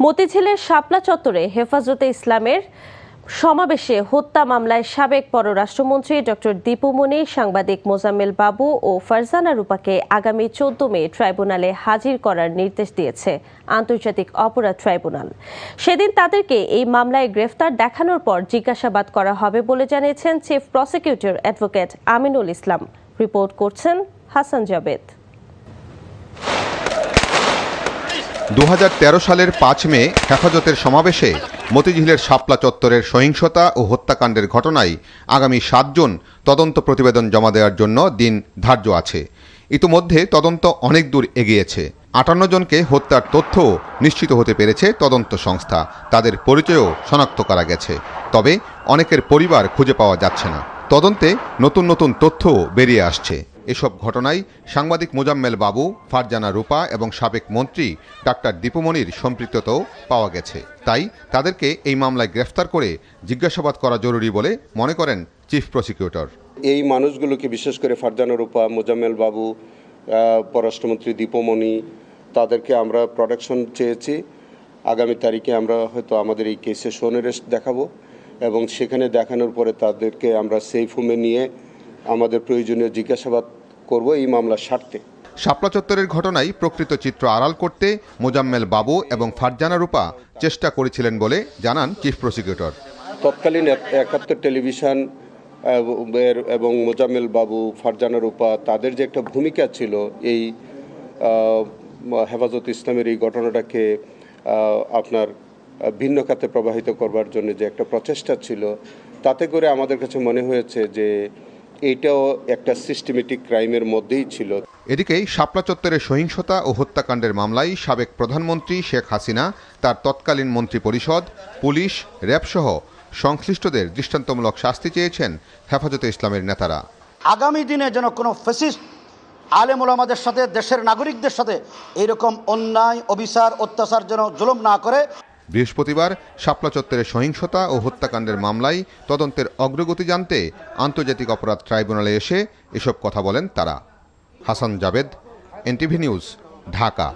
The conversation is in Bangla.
মতিঝিলের শাপলা চত্বরে হেফাজতে ইসলামের সমাবেশে হত্যা মামলায় সাবেক পররাষ্ট্রমন্ত্রী ডক্টর দীপু মনি, সাংবাদিক মোজাম্মেল বাবু ও ফারজানা রূপাকে আগামী 14 মে ট্রাইব্যুনালে হাজির করার নির্দেশ দিয়েছে আন্তর্জাতিক অপরাধ ট্রাইব্যুনাল। সেদিন তাদেরকে এই মামলায় গ্রেফতার দেখানোর পর জিজ্ঞাসাবাদ করা হবে বলে জানিয়েছেন chief prosecutor advocate Aminul Islam. Report করছেন হাসান জাবেদ। 2013 সালের 5 মে হেফাজতের সমাবেশে মতিঝিলের শাপলা চত্বরের সহিংসতা ও হত্যাকাণ্ডের ঘটনায় আগামী 7 জুন তদন্ত প্রতিবেদন জমা দেওয়ার জন্য দিন ধার্য আছে। ইতিমধ্যে তদন্ত অনেক দূর এগিয়েছে। 58 জনকে হত্যার তথ্যও নিশ্চিত হতে পেরেছে তদন্ত সংস্থা। তাদের পরিচয়ও শনাক্ত করা গেছে, তবে অনেকের পরিবার খুঁজে পাওয়া যাচ্ছে না। তদন্তে নতুন নতুন তথ্যও বেরিয়ে আসছে। এসব ঘটনায় সাংবাদিক মোজাম্মেল বাবু, ফারজানা রূপা এবং সাবেক মন্ত্রী ডাক্তার দীপু মনির সম্পৃক্ততাও পাওয়া গেছে। তাই তাদেরকে এই মামলায় গ্রেফতার করে জিজ্ঞাসাবাদ করা জরুরি বলে মনে করেন চিফ প্রসিকিউটর। এই মানুষগুলোকে, বিশেষ করে ফারজানা রূপা, মোজাম্মেল বাবু, পররাষ্ট্রমন্ত্রী দীপু মনি, তাদেরকে আমরা প্রোটেকশন চেয়েছি। আগামী তারিখে আমরা হয়তো আমাদের এই কেসে শোন অ্যারেস্ট দেখাবো এবং সেখানে দেখানোর পরে তাদেরকে আমরা সেফ হোমে নিয়ে আমাদের প্রয়োজনীয় জিজ্ঞাসাবাদ করব এই মামলার স্বার্থে। শাপলা চত্বরের ঘটনায় প্রকৃত চিত্র আড়াল করতে মোজাম্মেল বাবু এবং ফারজানা রূপা চেষ্টা করেছিলেন বলে জানান চিফ প্রসিকিউটর। তৎকালীন 71 টেলিভিশন এবং মোজাম্মেল বাবু, ফারজানা রূপা, তাদের যে একটা ভূমিকা ছিল এই হেফাজত ইসলামের এই ঘটনাটাকে আপনার ভিন্ন খাতে প্রবাহিত করবার জন্য যে একটা প্রচেষ্টা ছিল, তাতে করে আমাদের কাছে মনে হয়েছে যে এইটাও একটা সিস্টেমেটিক ক্রাইমের মধ্যেই ছিল। এদিকে শাপলা চত্বরের সহিংসতা ও হত্যাকাণ্ডের মামলায় সাবেক প্রধানমন্ত্রী শেখ হাসিনা, তার তৎকালীন মন্ত্রী পরিষদ, পুলিশ, র্যাবসহ সংশ্লিষ্টদের দৃষ্টান্তমূলক শাস্তি চেয়েছেন হেফাজতে ইসলামের নেতারা। আগামী দিনে যেন কোনো ফ্যাসিস্ট আলেম ওলামাদের সাথে, দেশের নাগরিকদের সাথে এইরকম অন্যায়, অবিচার, অত্যাচার যেন জুলুম না করে। বৃহস্পতিবার শাপলা চত্বরের সহিংসতা ও হত্যাকাণ্ডের মামলায় তদন্তের অগ্রগতি জানতে আন্তর্জাতিক অপরাধ ট্রাইব্যুনালে এসে এসব কথা বলেন তারা। Hasan Jabed, NTV news, Dhaka.